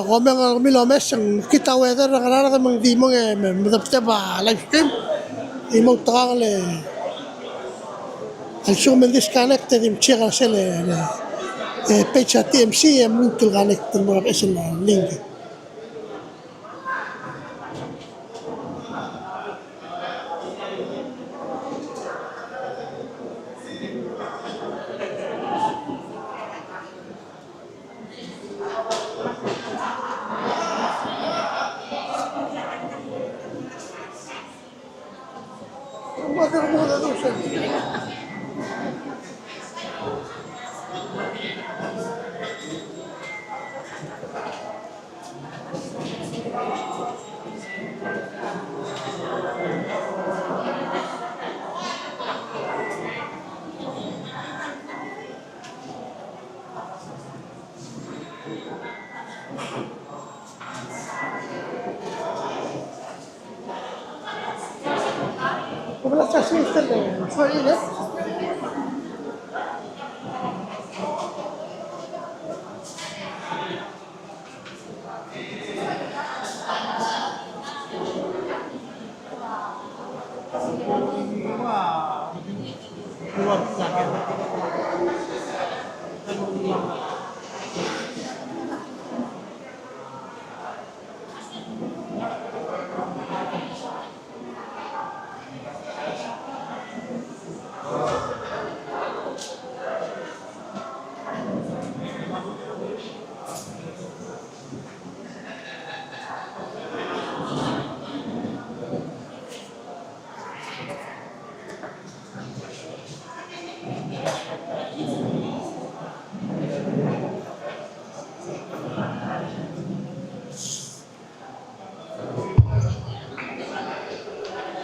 Ngomong milomes ang kita weather ang Ngaraard mang di mo madapte ba live stream imo takang le al show men disconnected im chira sele page TMC mungkin connected mo sa link.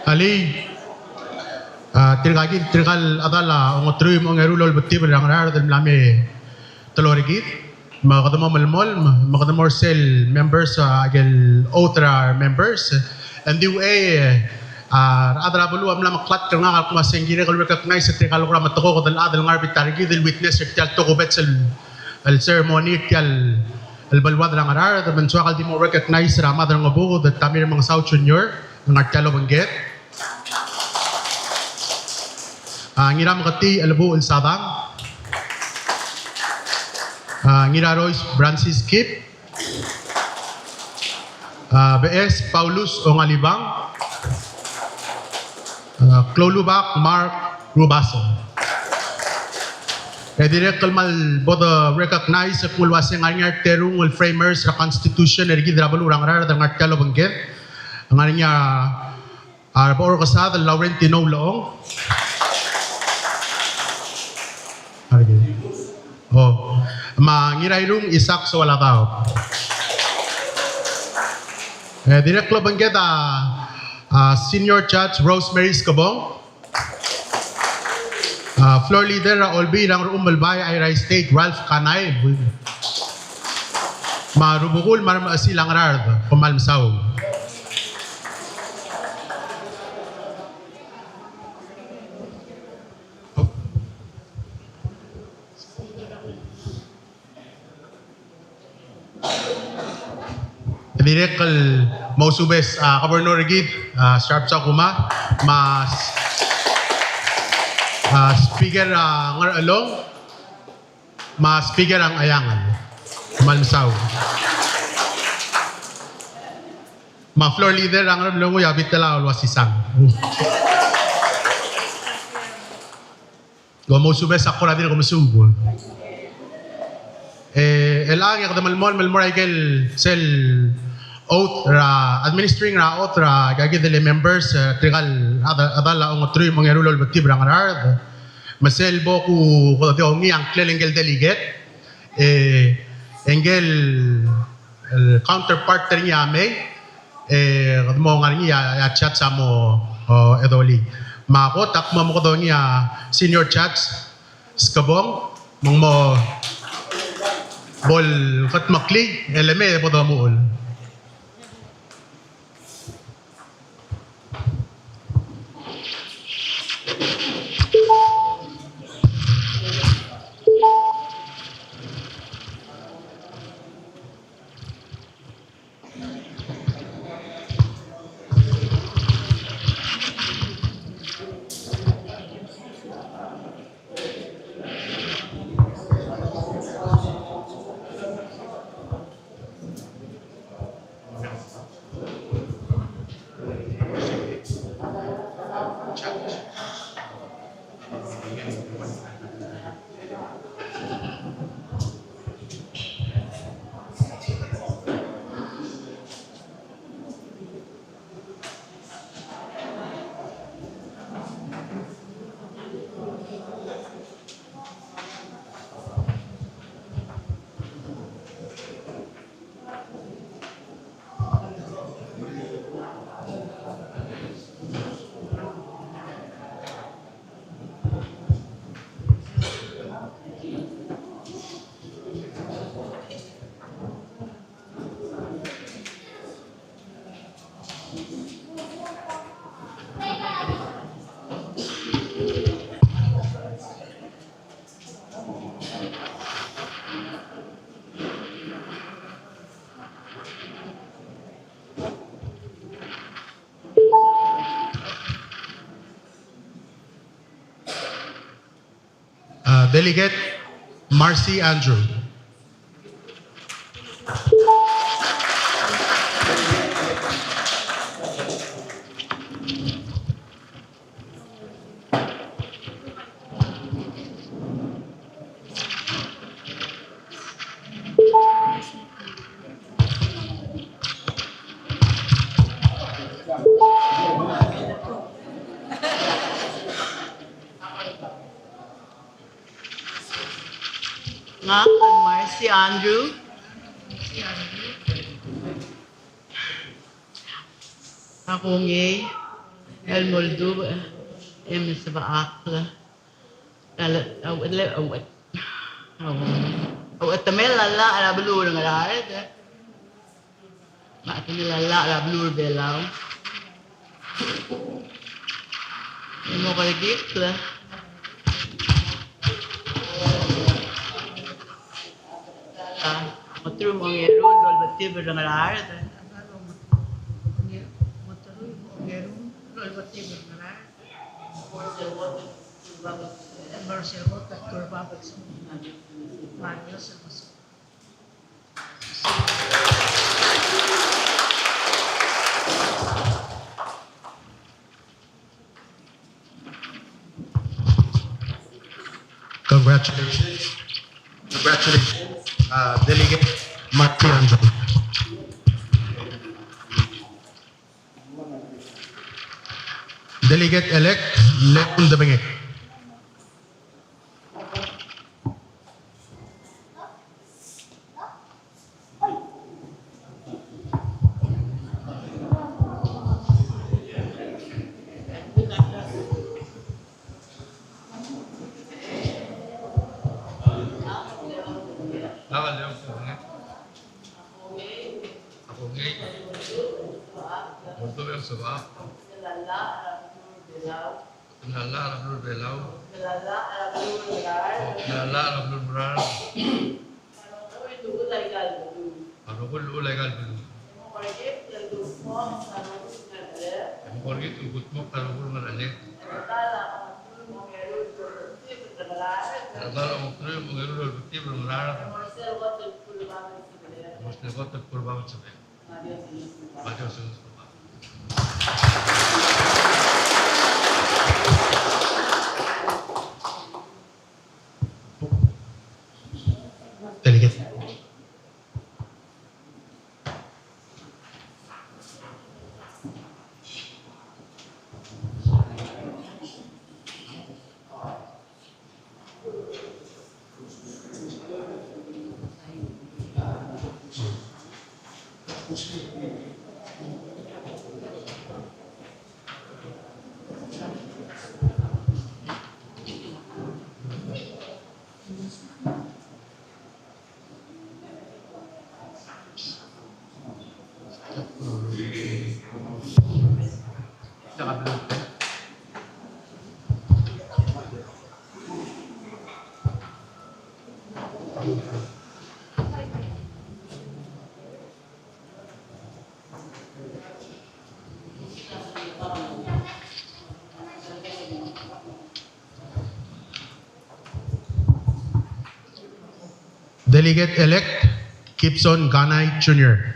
Ali, tirgal adala ang otro yung mga Olbetibel ang Ngaraard ang lami talorigit, makadamo malmol, makadamo cell members, agel otra members, and the way adala bulu am lam klat ka nga kung masengire kal recognize at tirgal ko matoko ko dal adal ngarbit tarigi del witness tirgal toko bet al ceremony tirgal al balwad ng Ngaraard man suakal di mo recognize ra madar ng abugo dat tamir mga South Junior ng Artelo Banggit. Ngira makati alabu al-sabang. Ngira Royce Francis Kip. BS Paulus Ongalibang. Klolubak Mark Rubaso. Direct kalmal both recognize sa kulwaseng ang terung wal framers sa constitution na rigid rabal urang Ngaraard ang Artelo Banggit. Ang niya Arbor Kasad Laurentino Loong. Mangirayrong isak sa wala tao. Direklo banggit Senior Judge Rosemary Scabong. Floor Leader Olbi ng Umalbay Ira State Ralph Kanay. Marubukul marmaasi Ngaraard Kumalmsaw. Direkal Mausubes Governor Rigid Sharp sa Kuma mas Speaker Ngar Along mas Speaker ang Ayangan Malmsaw ma Floor Leader ang Along yabit tala Wasisang Mausubes ako na din kumusubo elang yakdamal malmoray kel sel oath administering oath gagi dele members trigal adala ang otro yung mga rulol Olbetibel Ngaraard masel bo ko ngi ang klelengel delegate engel counterpart niya may kadmo nga niya chat sa mo edoli mako takmo mo ko niya senior chats skabong mong mo bol kat makli eleme po mo ul. Delegate Marcy Andrew. Nga kay Marcy Andrew. Ako ngi El Moldo sa baakla. Awat tamel lala ala blur Ngaraard. Ma tinilala ala blur belaw. Imo kaligit la. Matrum ang Ngaraard Olbetibel Ngaraard. Congratulations. Congratulations, Delegate Marty Andrew. Delegate-elect Lepun Dabengek. Ako ngay. Muldub ang sabak. Lala Nalala ang belaw. Lala Ngaraard. Nalala ang mural. Ano Ano ko ulay galbulu. Ang korgit ugut mo para ko marali. Nalala mo tuloy mo ngero Olbetibel Ngaraard. Mas nagot at purbawan sa bayan. Adios sa mga. Delegate. Delegate-elect Gibson Ganay Jr.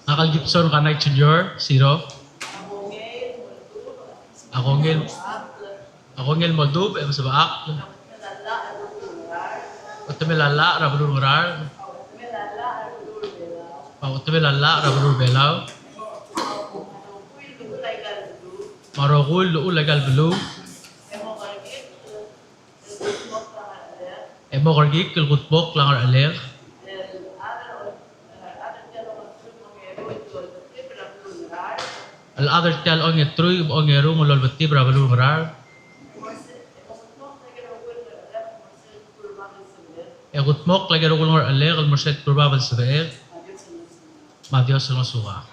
Ngakal Gibson Ganay Jr. 0. Ako ngel Moldub em sabaak. Utame lala rabulur Ngaraard. Utame lala rabulur belaw. Marogul luul legal belu. Emo korgik kulgutbok langar aler. Al-other tel on yetruy on yeru ngolol Olbetibel rabulur Ngaraard. Egutmok lagi rogul ngar aler al murset purbaban sa baer. Madios sa masuka.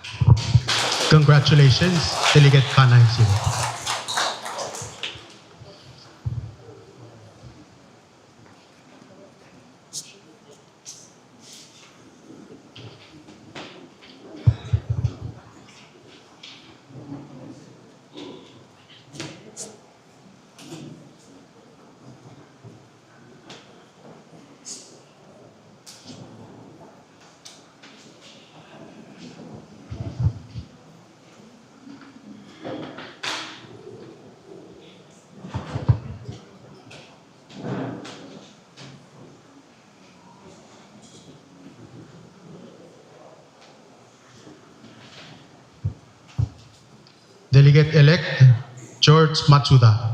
Congratulations, Delegate Ganay Jr. Delegate-elect George Matsuda.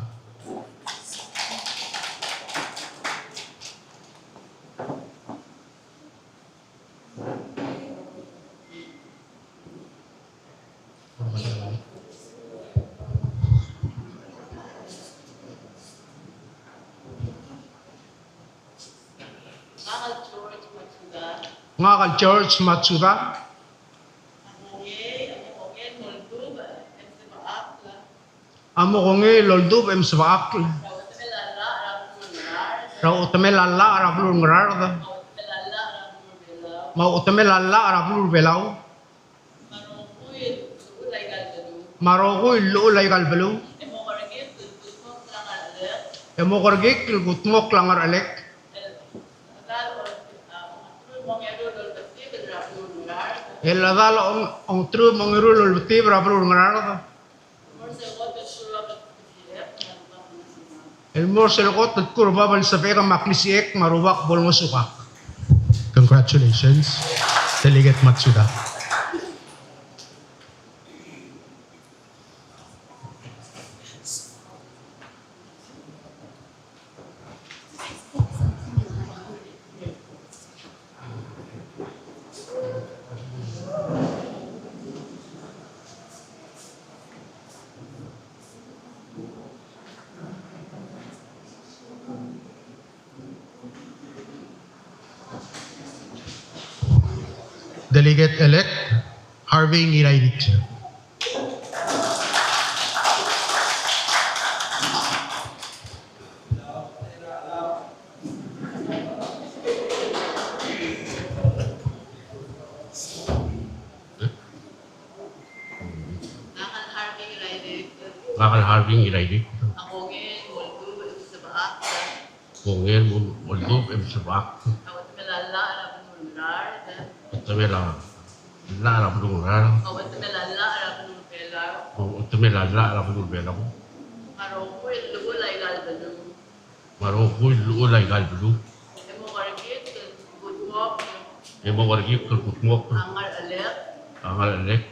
Ngakal George Matsuda. Amo kongi loldub em sabak. Raw utemelala arabul Ngaraard. Mau utemelala arabul belaw. Maroko ilulay kalbalo. Emo korgik gutmok langar alek. Eladal ang true mangirul Olbetibel arabul Ngaraard. El morsel ko tagkurba bal sa pera maklisiek marubak bol masukak. Congratulations, Delegate Matsuda. Delegate-elect Harvey Ngaraard. Bakal Harvey Ngaraard. Ako ngayon, multo, sa baak. Kungen Olbetibel em sabak. Awat melala, arabul Ngaraard. Utemela la arabul Ngaraard. Awat melala, arabul Belaw. Utemela la arabul belaw. Maroko, ilulay galbalo. Maroko ilulay kalbalo. Emo kargit, gutmok, Emo wargik gutmok angar alek. angal alek.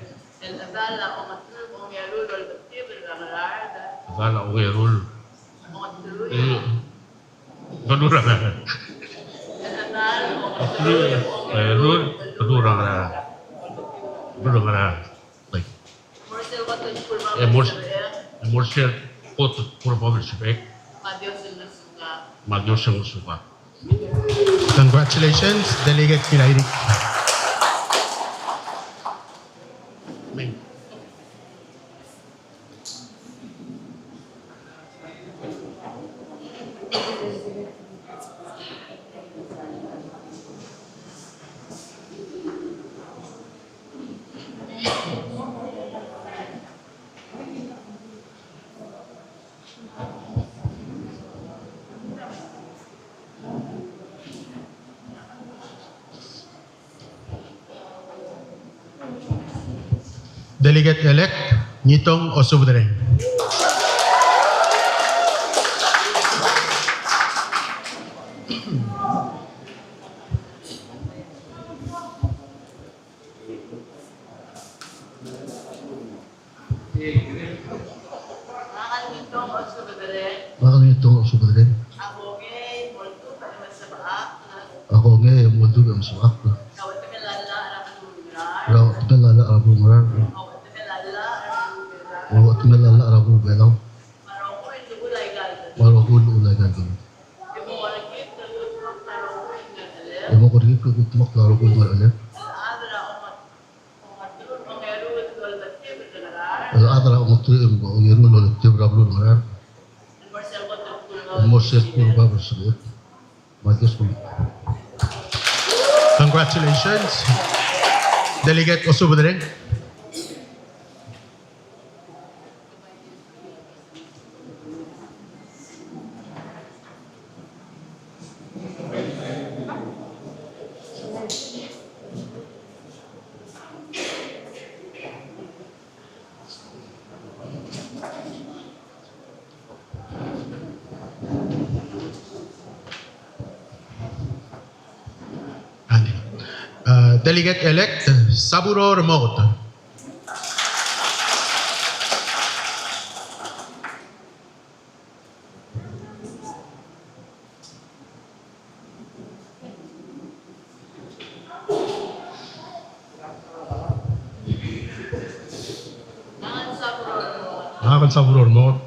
El adala, o matul, o ngayarul, Olbetibel, Ngaraard. Dala ugerul. O matul, Kadura na. el adal, o matul, Ugerul. Kadura na. Kadura na. Like. Morsel ko tagkurba Eh, bal sa pera. Morsel ko tagkurba bal sa pera. Madiyo sila suka. Magyo siyang suka. Congratulations, Delegate Ngaraard. Delegate-elect Nitong Osubdreng. Makan nito o subadere. Bakit Nitong Osubdreng? Ako ngay, multo, palimas sa baak. Ako ngayon multo em sabak. Awat melala, arabul Ngaraard. Raw utemelala arabul Ngaraard. Awat melala, arabul Belaw. Mau utemelala arabul belaw. Maroko, ilulay galbalo. Maroko ilulay kalbalo. Emo kargit, gutmok, maroko, ingat alek. Emo korgik gutmok laroko ngar alek. El adra umutri em ugerul Olbetibel arabul Ngaraard. El morsel kurba bal sa pera. Magyo Congratulations, Delegate Osubdreng. Delegate-elect Saburo Remote. Nakakal Saburo Remote.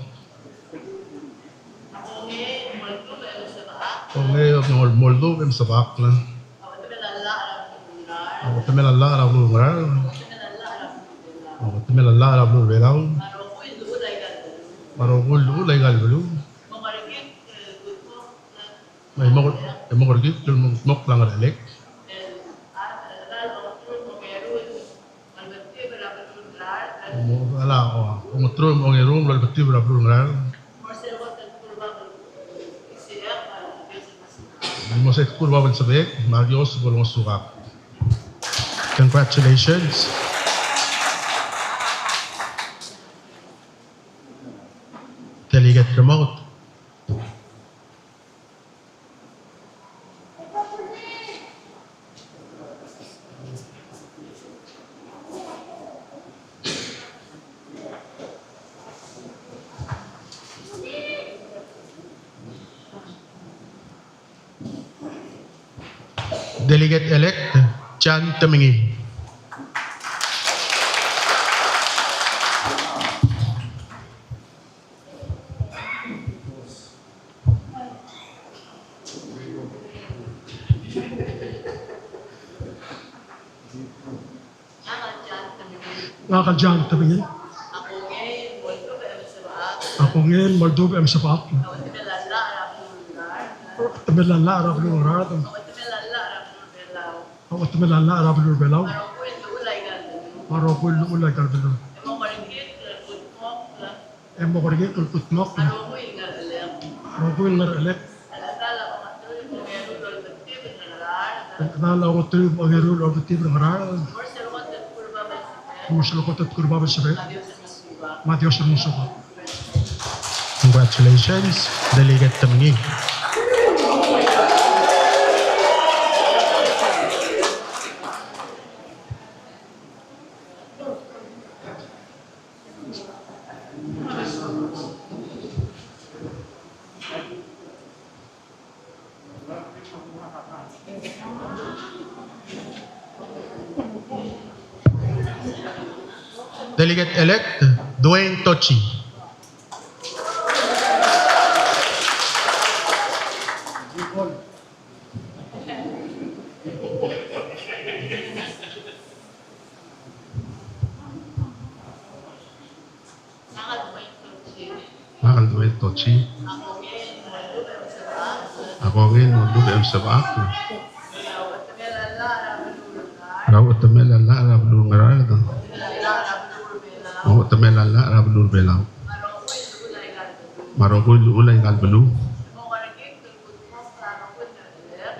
Kung ngayon Moldo em sabak lang. Utemelala arabul Ngaraard. Utemelala arabul belaw. Marokul ulay galbalo. Mokarigit, good mo, May mokorgit mok lang relek. Ala ko. Umutrum ang irum lol bati berablu ngar. Mo sa kurba ban sabek, magios bolong suka. Congratulations. Delegate Remote. Delegate-elect Chan Tamingi. Nakakadyan tabi niya. Ako ngayon, Moldova ang sapat. Tamelala, Arab Lurad. Ako tamelala, Arab Lurbelaw. Marokul ulay kalbelo. Emo korigit kulkutmok. Marokul ngar elek. Nala ko tuloy ang erul Olbetibel Ngaraard. Musalokot at kurbabal sabi. Matios ang musuka. Congratulations, Delegate Tamingi. Delegate-elect Dwayne Tochi. Mahal Dwayne Tochi. Ako ngayon, Moldova ang sabak. Rawat tamelala, Arab Ngaraard. Ako tamelala, Arab Lurbelaw. Marokul ulay galbalo.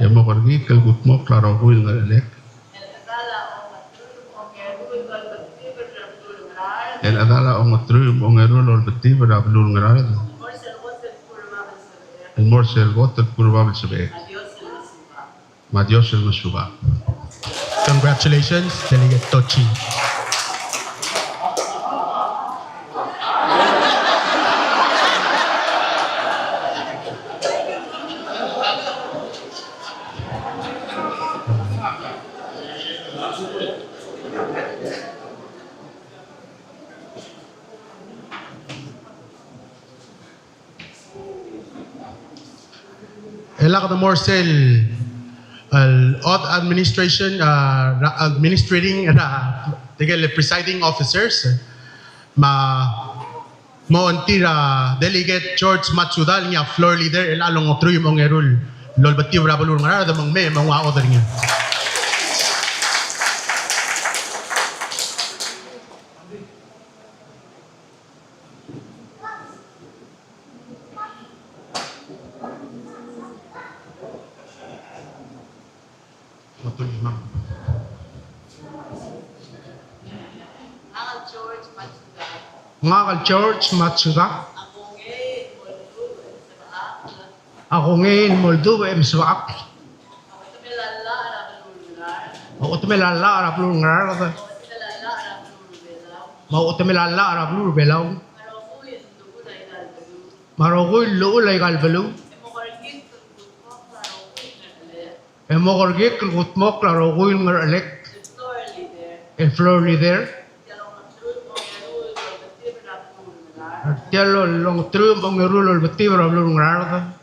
Emo korgit kalgutmok larokul ngar elek. El adala ang matrum ang erol Olbetibel berablu Ngaraard. El morsel gotat kurbabal sabi. Madios el masuba. Congratulations, Delegate Tochi. Elak the Morsel administration administrating presiding officers Montira Delegate George Matsudal niya floor leader elalong otruy mong erul lolbetibel berablu Ngaraard mong me mga order niya. Mga George Matsuda. Ako ngayon, Moldova ang sabak. Ako tamelala, Arab Ngaraard. Ako tamelala, Arab Lurbelaw. Marokul ulay galbalo. Emo korgit kulkutmok larokul ngar elek. El floor leader. Tialo long trum ang erul Olbetibel berablu Ngaraard.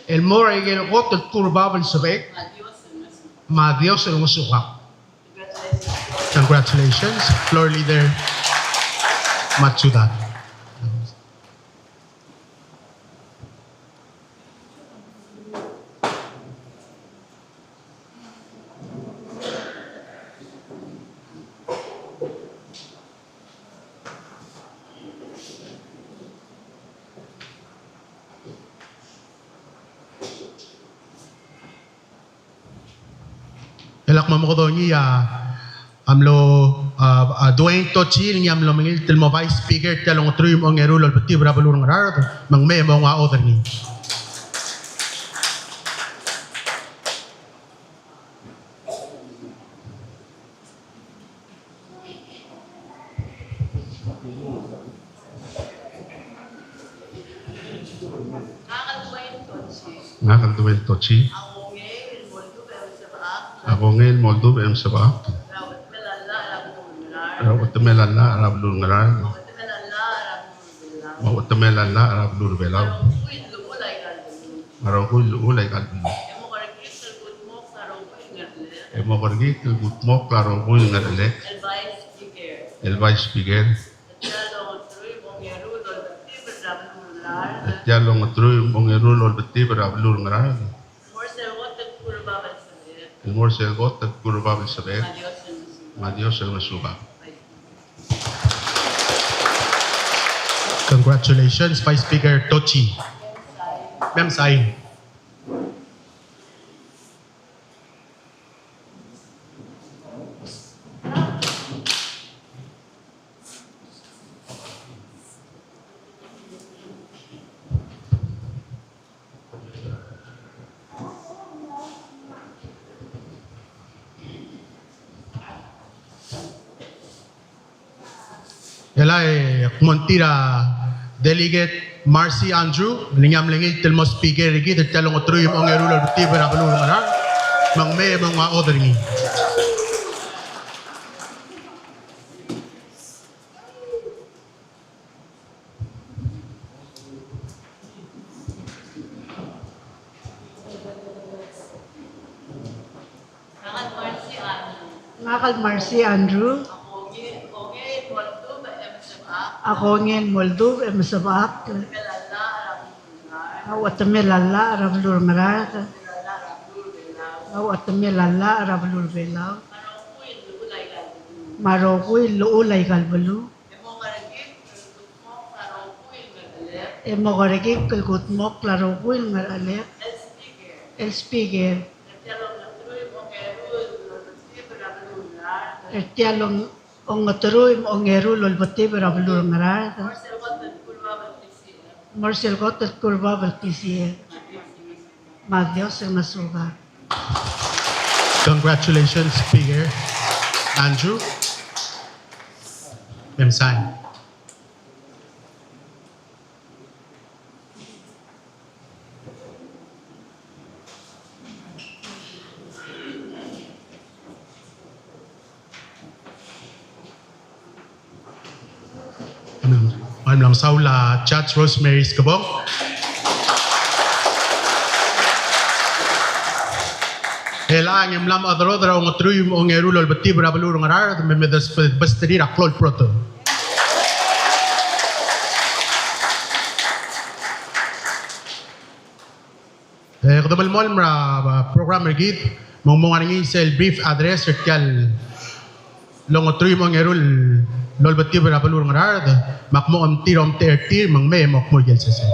El moray gel gotat kurbabal sabi. Madios el musuka. Congratulations, floor leader Matsuda. Elak mamokodonyi amlo Dwayne Tochi ni amlo mangil tilmo vice speaker talong truim ong erulo bati brabulur Ngaraard mang me mo nga other ni. Ngaraard Dwayne Tochi. Ngaraard Dwayne Tochi. Ako ngayon Moldov em sabak. Rawat melalla Arabulur Ngaraard. Rawat melalla Arabulur Belaw. Marokul ulay kalbi. Emo korgi gutmok klaro ko yung ngarale. El vice speaker. At yalo ngatruy mong erul Olbetibel Arabulur Ngaraard. El morsel got at kurubabel saber. Madios ang nasuba. Congratulations, Vice Speaker Tochi. Ma'am Sai. Yalay Montira Delegate Marcy Andrew, lingam lingit telmo speaker rigi telong otruyum ong erulol Olbetibel Arabulur Ngaraard mang me mga other ni. Ngakal Marcy Andrew. Ako ngin Moldov em sabak. Awat melalla Arabulur Ngaraard. Awat melalla Arabulur Belaw. Marokui luulay kalbulu. Emo karigik kagutmok larokui ngarale. El speaker. Ertialong ong turuim ong erul Olbetibel Arabulur Ngaraard. Morsel got at kurbabel tisiye. Madios ang nasuga. Congratulations, Speaker Andrew. Ma'am Sai. Ang saula Judge Rosemary Skabong. Helang imlam adrodra ong truyum ong erul Olbetibel Arabulur Ngaraard memedas basterira klol proto. Kadabal mo mra program regid mong ngi sel brief address rekyal long truyum ong erul Olbetibel Arabulur Ngaraard makmo am tirom tertir mang me mok mo gel sese.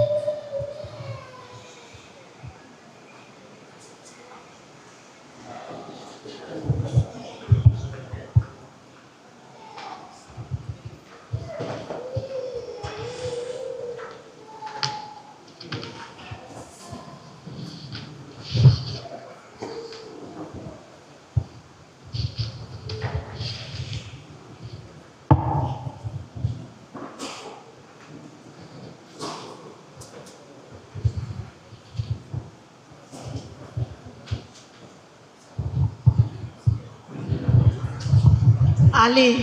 Ali,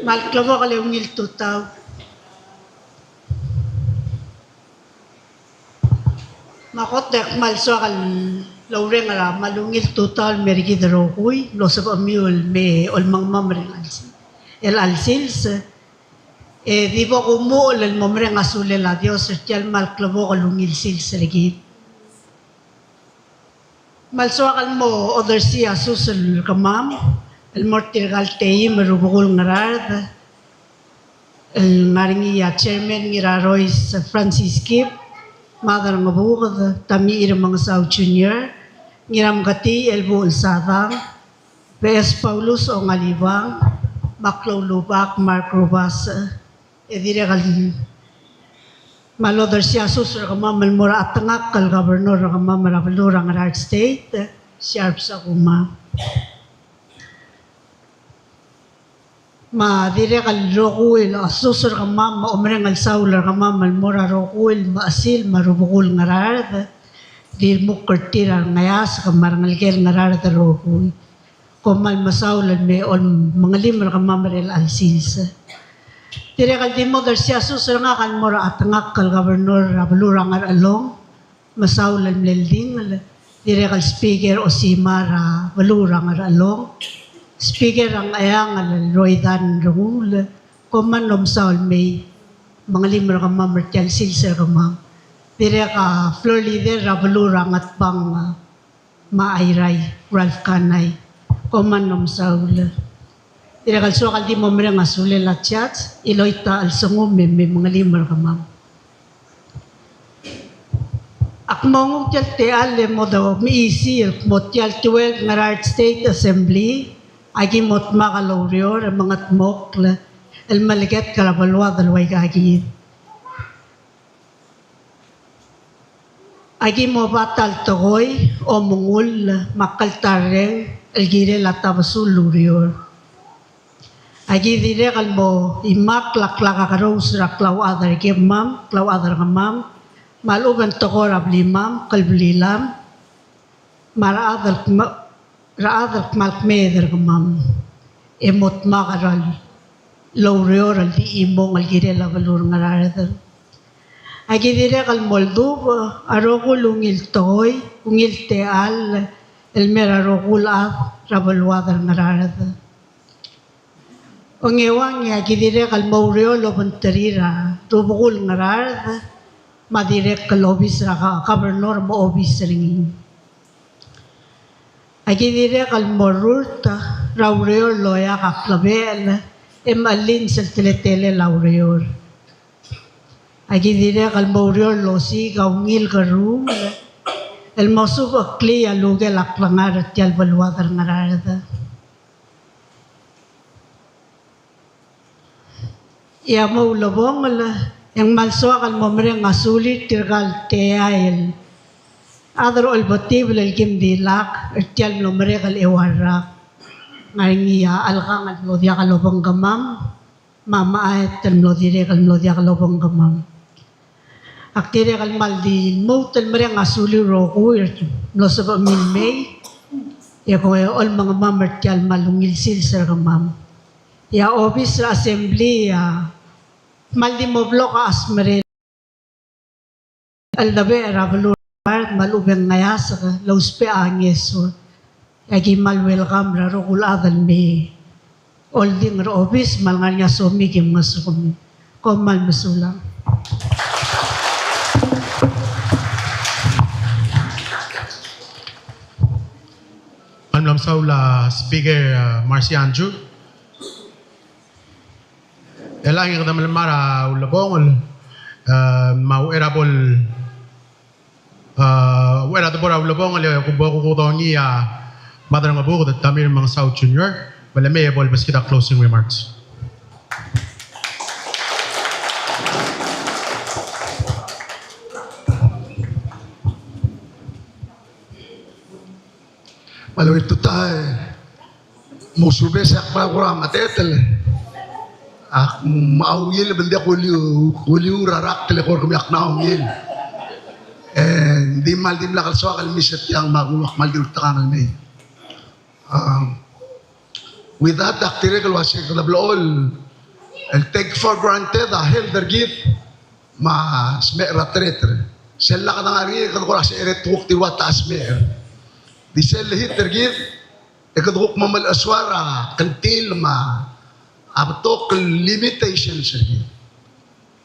malklamo ka leungil tutaw. Makot dek malso kal laureng ala malungil tutaw merigi darokuy lo sa pamiul me olmang mamring alsil. El alsils Di ba kumuulan mo mre nga suli la Diyos, sertial malklabo ka lungilsil sa ligid. Malsuakan mo, other siya susul ka ma'am, el mortirgal teyi marubukul Ngaraard, el maringiya chairman ngira Royce Francis Kip, mother nga bukod, tami ira mga Sao Junior, ngiram gati elbo ulsadang, PS Paulus o ngalibang, Maklaw Lubak, Mark Rubas, dire kal malodar siya susur ka malmura at tangak kal governor ka marapalura ng Ngaraard State, sharp sa kuma. Dire kal rokuil, susur ka maumreng al saular ka malmura rokuil, maasil, marubukul Ngaraard, di mukertira ngayas ka marangalgel Ngaraard rokuil. Kumal masaulan may on mga limar ka mamaril alsis. Dire kal di mo dar siya susur nga kan mura at ngak kal governor Rabalura nga along masaulan melding dire kal speaker o simara Balura nga along speaker ang ayang Roydan Rungul kumanom saul may mga limar ka mamartial silser ka ma dire ka floor leader Rabalura at bang maayray Ralph Kanay kumanom saul. Dire kal so kal di mo mre nga suli la chat iloita al sungo may mga limar ka ma'am. Akmong tial te ale mo daw miisir mo tial 12 Ngaraard State Assembly agi mot makalorior mga tmok el maliget kalabalwa dalway kagi. Agi mo batal togoy o mungul makaltareng el gire la tabasul lurior. Agi dire kal mo imak laklaka karos raklaw adar ke mam klaw adar ka mam maluban tokor abli mam kalblilam mara adar malkmeder ka mam emot makaral lowrior al di imong al gire la valur Ngaraard. Agi dire kal moldub aroko lungil toy ungil teal el mera rokul rabalwadar Ngaraard. Ang ewang niya, kidire kal maureo lobantarira, rubukul Ngaraard, madirek kal obis raka, governor mo obis ringin. Ay kidire kal morurt, raureo loya kaklabel, emalin sa teletele laureo. Ay kidire kal maureo losi, kaungil karum, el masuk akli aluge laklangar at yalbalwadar Ngaraard. Ya mau labong yang malsuak al momre nga sulit tirgal teail adro Olbetibel el kim dilak tial nomre kal ewarak ngangiya alkang at lodya kalobong gamam mama ayat tan lodire kal lodya kalobong gamam aktire kal maldi mo tan mere nga suli roku no sa min may ya ko ol mga mamertial malungil sil sa gamam ya office assembly ya maldi mo bloka asmerel aldabe rabalur malubeng ngayas lauspe angeso agi mal welcome ra rokul adal me olding ro office mal nga somi kim masukom komal masulang Anlam saula speaker Marcianju elang yang dalam mara ulabong mau erabol wera de bora ulabong le ko boko ko dongi ya madar nga buko tamir mga South Junior wala may bol bas kita closing remarks. Malo itu tayo musube sa akbara matetel ak maawil bende kuliu rarak telekor kami ak naawil di mal dim lakal so akal miset yang magulak mal dim takangan may with that aktire kalwasi kalablool el take for granted ahel dergit ma sme ratretre sella kadangari kalkora sa eret wukti wata asmer di sel hit dergit ekaduk mamal aswara kantil ma Abatok limitations lagi.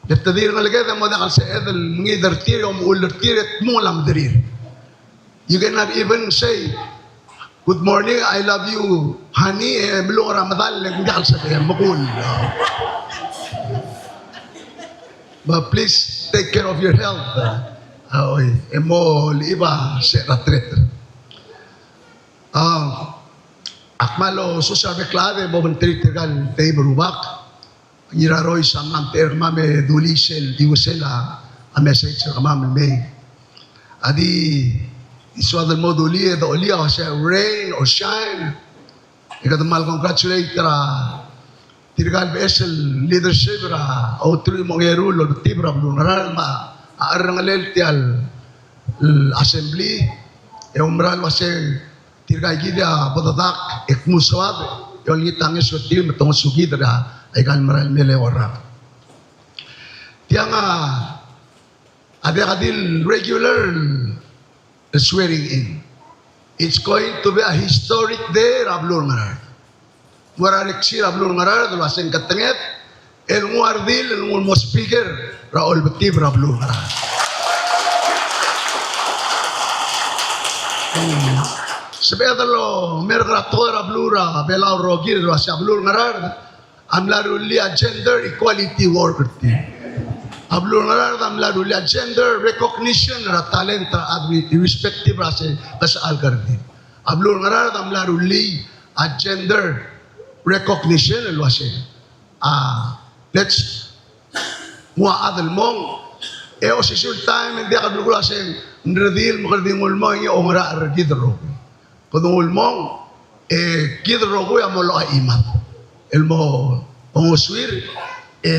Detadir na lagi mo na kasi edel mngider tiri o muuler tiri at mulam dirir. You cannot even say, good morning, I love you, honey, belum Ramadan, lang dahil sabihin, makul. But please take care of your health. Mo liiba sa ratret. Akmalo, susar meklave, mo mentritigal tayo berubak. Ngiraroy sa manter mame dulisel, diusela, a message sa mame may. Adi, iswadal mo duli, the ulia, say rain or shine. Ikatamal congratulate Tirgal Besel leadership o turi mo ngerulo tibra blunaral ma arangalel tial assembly e umral wase tirgal gida bodadak ekmuswad yol ngitangis sutil metong sugidra ay kan maral mele ora tianga ada kadil regular swearing in. It's going to be a historic day Rablur Ngaraard. Waraliksi Rablur Ngaraard waseng katenget el muardil el mo speaker ra Olbetibel Rablur Ngaraard. Sebetulnya mergrator Rablura belau rogir wasa Rablur Ngaraard amlarulia gender equality worker team. Ablur Ngaraard amlarulia gender recognition ra talent ra irrespective ra sa algardi. Ablur Ngaraard amlaruli a gender recognition elwase. Let's muadal mong o sisul time hindi ka dugula sen ndredil makadingul mo ngi ongra regidro. Kadungul mong kidro ko amolo imat. Elmo panguswir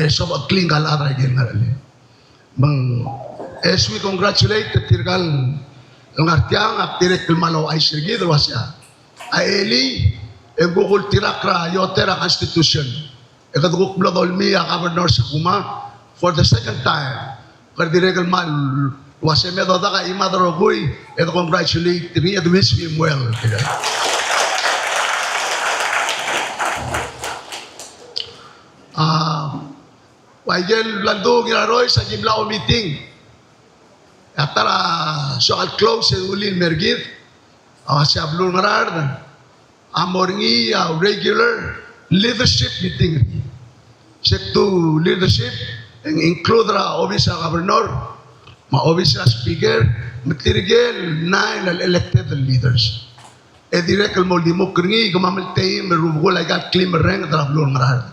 sob klinggal ara gen ngarali. As we congratulate the Tirgal Ngartiang at Tirek Malo ay Sirgid Wasya. Aeli, Gugul Tirakra, Yotera Constitution. Ekaduguk Blodolmia, Governor sa Kuma, for the second time. Kardiregal Mal, Wasya Medodaka, Imadrogoy, and congratulate me and wish him well. Wajel Blando Ngiraroy sa Gimlao meeting. Atara soal close ulin mergit. Si Ablur Ngaraard amoringi regular leadership meeting. Sektu leadership include ra office sa governor, ma-office sa speaker, matirigel 9 elected leaders. Direct mo dimok kringi gumamaltay merubul ay gat claim reng tra Ablur Ngaraard,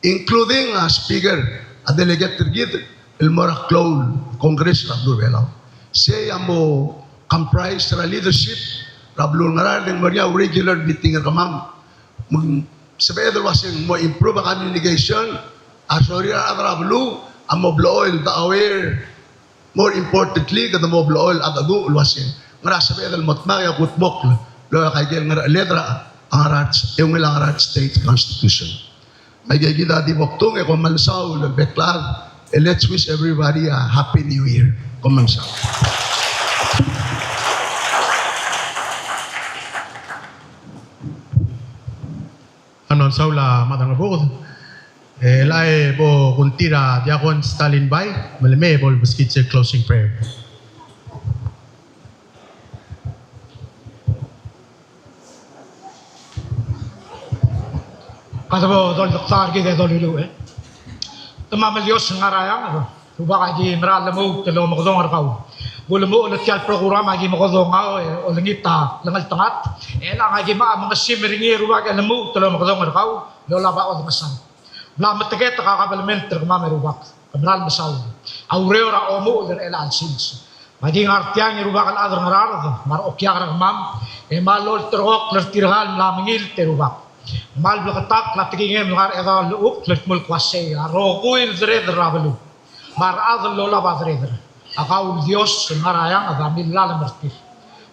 including speaker a delegate tergit el morak clown Congress Rablur Belaw. Siya mo comprise ra leadership Rablur Ngaraard ng mga regular meeting kamam. Sabi wasing mo improve ang communication asori ra Rablu amo bloil the aware more importantly kada mo bloil at adu wasing ngara sabi dal motmaya kutbok lo kay gel ngara letra ang yung Ngaraard state constitution. May gagida di boktong kung malsaw beklag. Let's wish everybody a happy new year. Kumansaw. Anon saula madang bukod. Lai bo kuntira Diakon Stalin Bay, maleme bol biskit sa closing prayer. Kata mo, dol doktor kita dol dulu Tamamalios ngarayang Tuba kaji meral mo telo makdong arkaw. Bulu mo ulit kal program agi makdong ngao ulangita langal tangat. Ela kaji ma mga simringi ruwa ka mo telo makdong arkaw. Lola ba od masan. Bla mataget kakabalamen terkama meruwak. Kamral masaw. Aureo ra omo der ela ansins. Maging artiang ruwa kal adar ngararad mar okya ra mam malol terok lertirhal lamingil teruwak. Mal blakatak latigingem ngar eda luuk lertmul kwase rokuil dred rabalu mar adal lola badreder akaul Dios ngarayang adamil lalamertir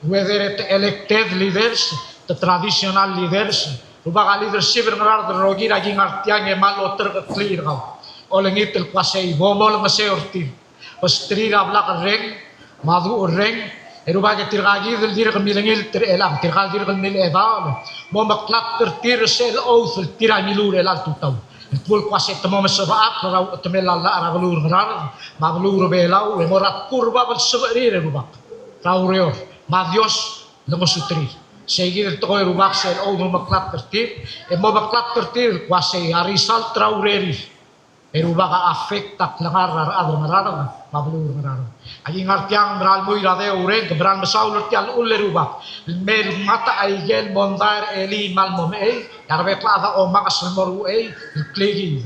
whether it elected leaders the traditional leaders rubaka leadership ngar rogi ragi ngartiang mal otter clear kau olengit el kwase bomol mase ortir pastri rabla reng madu reng Erubage tirgagi del dire milangil tir elang tirgal dire mil edal mo maklat tir sel oath tira milur elal tutaw pul kwase tamo masabaat raw temela la araglur rar maglur belau e morat kurba bal sabri rubak raw reo ma Dios lamo sutri seguir to rubak sel oath mo maklat tir e mo maklat tir kwase arisal traw reri Erubaka afektat langar adro mararang mablur mararang. Aging artiang meral muy rade ureng kebran masaulur tial ulle rubak. Mer mata aigel bondar eli mal momei yarbe klava o makas moru ei klegi.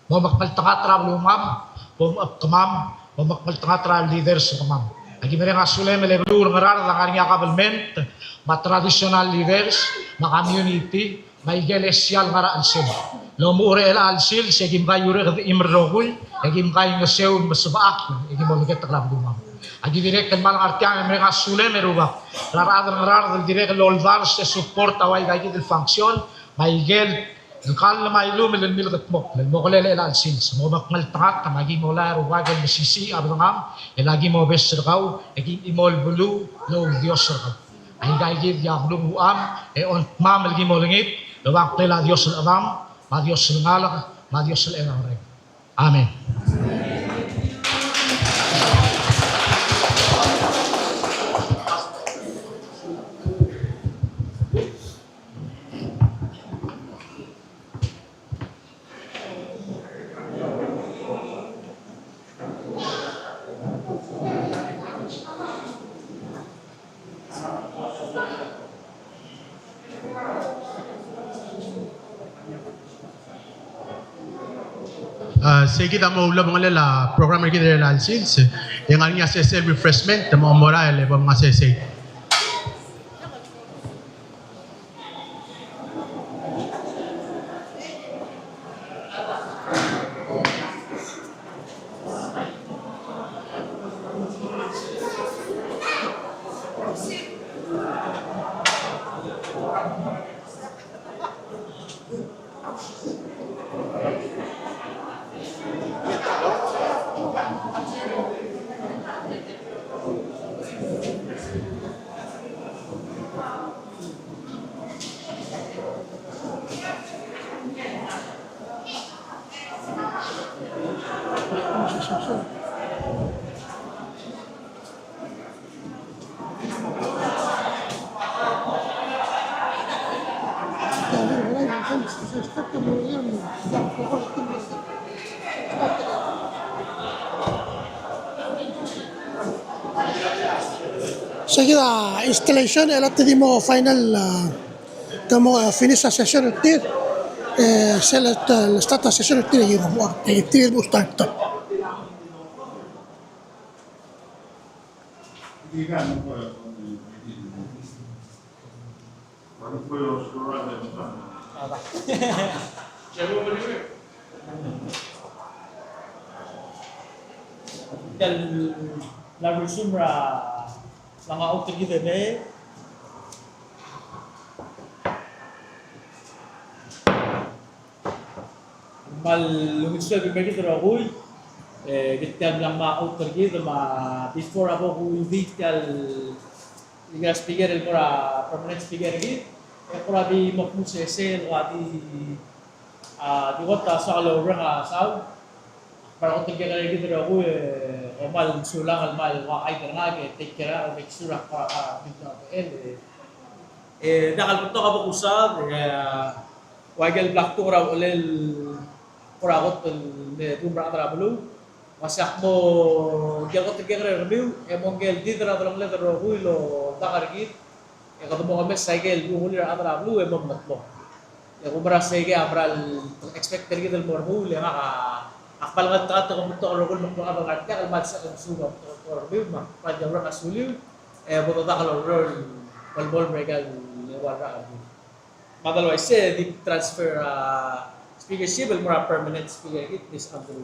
Momak maltangatra lumam bom kemam momak maltangatra leaders kemam. Agi mereng asule meleblur marar langar nya kabelment ma traditional leaders ma community ma igelesial mara ansen. Lomure el alsil segim kayure ke imrogul egim kay ngeseun mesbaak egim moliket taklab dumam agi direk kan mal artiang mereka sule meruba rar direk lolvar se support awai gagi del function maigel kal mailu mel milgat mok mel mokole el alsil mo makmal takat magi mola ruwagel mesisi abangam elagi mo besrkau egim imol bulu lo dios serkau ay gagi yaglum uam e on mamel gi molingit lawak tela dios adam Ma Dios selengala, ma Dios selengala. Amen. Kita mau ulang mengalela program kita dari Alsils yang hanya sesi refreshment temu moral lepas mengasih sesi. Sige la installation ela tedimo final tamo finish la session tir se la stata session tir e tir bustanto. La resumra mga auto given mal lumisya bibagi terahui gitian lang mga auto given before ako invite kal liga speaker el mura permanent speaker git pura di makmuse sel wadi di wata sa lorang saw para kung tinggal lagi dari aku omal sulang almal wa ay nga take care make sure para bigla nakal punto ka usab wagal black to raw ulel pura ko ne tumbra tra bulu masak mo gyal ko tinggal review mongel di tra tra le tra lo takargit kada mo kami cycle buhuli ra tra bulu mong natlo kumara sige abral expected gid mo buhuli nga akbal nga tato ko to rogol mo ka ba ka kalmat sa suga or bima pa jawra ka suliw boto ta kalo rol bol regal wala abi madalo ise di transfer speakership el mura permanent speaker it this under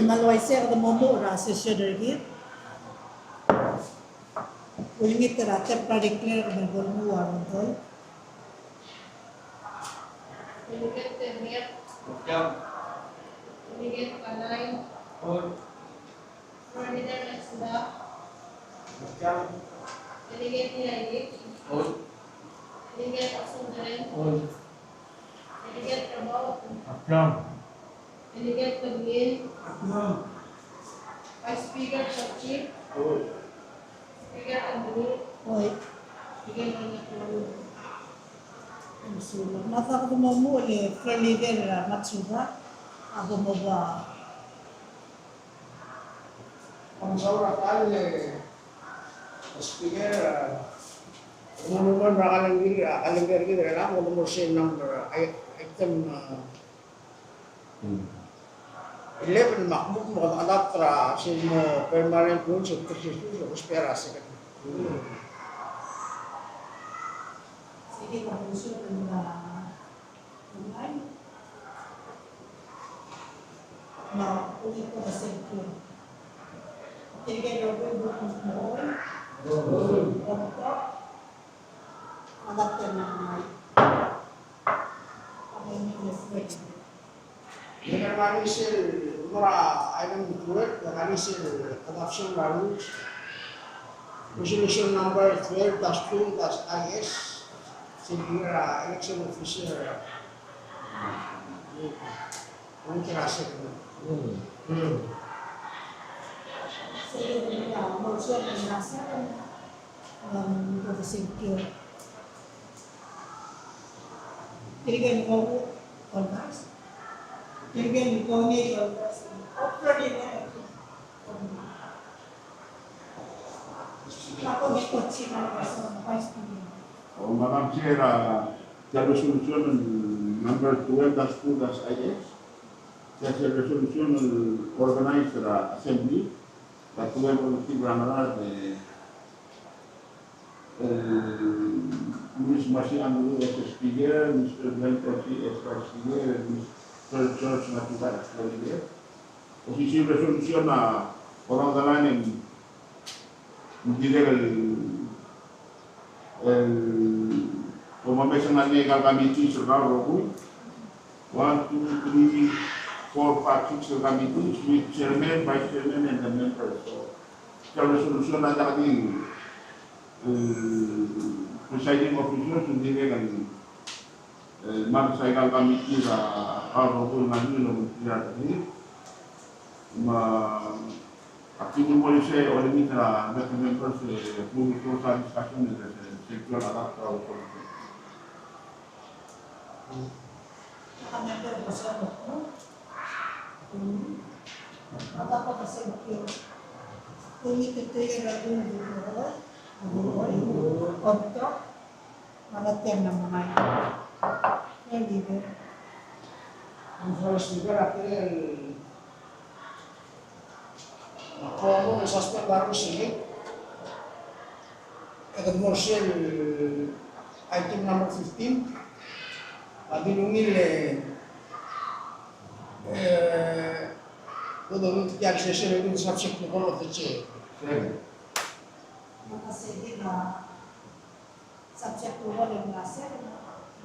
Malway sir the momo ra session dergit Ulingit ka rata para declare ng gulmo waron tol. Delegate Termiat, Delegate Kanay, Ferdinand Exda, Delegate Nilailik, Delegate Asundaren, Delegate Prabhav, Delegate Pagin, Vice Speaker Sachi, Speaker Andrew, Oy. Speaker Nanyakuru. Sulang. Mata ko mo ulit, floor leader Matsuda. Ako mo ba? Ang saura speaker, umuluman na kalangir na ako number sin number item 11 makmuk mo kadatra sin mo permanent rule sa constitution espera sa Sige, kapuso ng online. Na ulit ko na sentro. Tingnan mo ba yung mo? Adapter na may. Nagkakalisil, mura item 12, nagkakalisil adoption rules. Resolution number 12-2-IS, senior election officer. Ang kirasa ko. Sige, motion ng nasa ng sentro. Tingnan mo Olbas. Tingnan mo ni Olbas. Operating na. Ako ikot sila sa Vice President. Madam Chair, the resolution number 12-2-IS, that's a resolution organized assembly that will Olbetibel Ngaraard, Ms. Marcy Andrew as Speaker, Mr. Glenn Torsi as Vice Speaker, and Mr. George Matuda as Leader. Posisi resolution na orang dalanin pembahasan legal committee serta rokui 1, 2, 3, 4, 5, 6 committee with chairman, vice chairman, and the members. So, the resolution ada kami presiding officer sendiri kan legal committee la rokui ngani lo tidak ini activul polisi oleh mitra members public discussion sexual adapt atau Nakamember ko siya no? Mata pa kasi ko. Kung ititigil na doon dito, Obto, malatiyan ng mga yung leader. Ang first speaker akhirnya ako ang suspect baru sini. Agad motion item number 15. Binungil doon yung session yung subject ng call of the chair. Kasi na subject ko wala yung nasa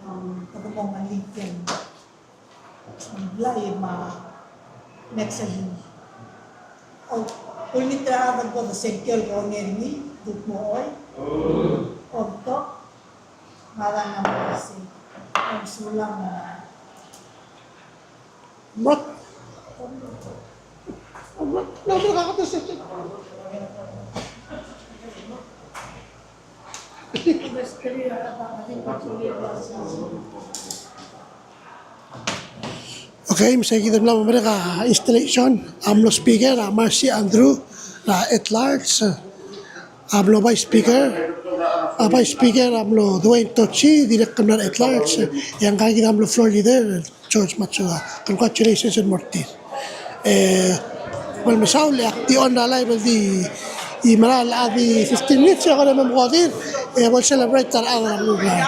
ng pagkakong maligyan. Ang blay next time. Ulit na ko sa secure ko ni dut mo oy. Obto. Mara na mo kasi. Ang sulang na. Mat. Lalu kakak tu Okay, misalnya kita bilang mereka installation, amlo speaker, Marcy Andrew, at large, amlo vice speaker, amlo Dwayne Tochi, director at large, yang kaya kita amlo floor leader, George Matsuda. Congratulations and mortir. والمساو اللي اختيون لايف دي مرال هذه 15 minutes أنا من مقادير والسلبريت ترى أنا بقولها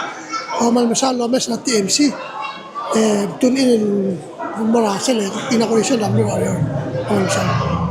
هم المساو لو مثلا تي ام سي بدون إن المراسلة إناغوريشن عملوا عليهم هم المساو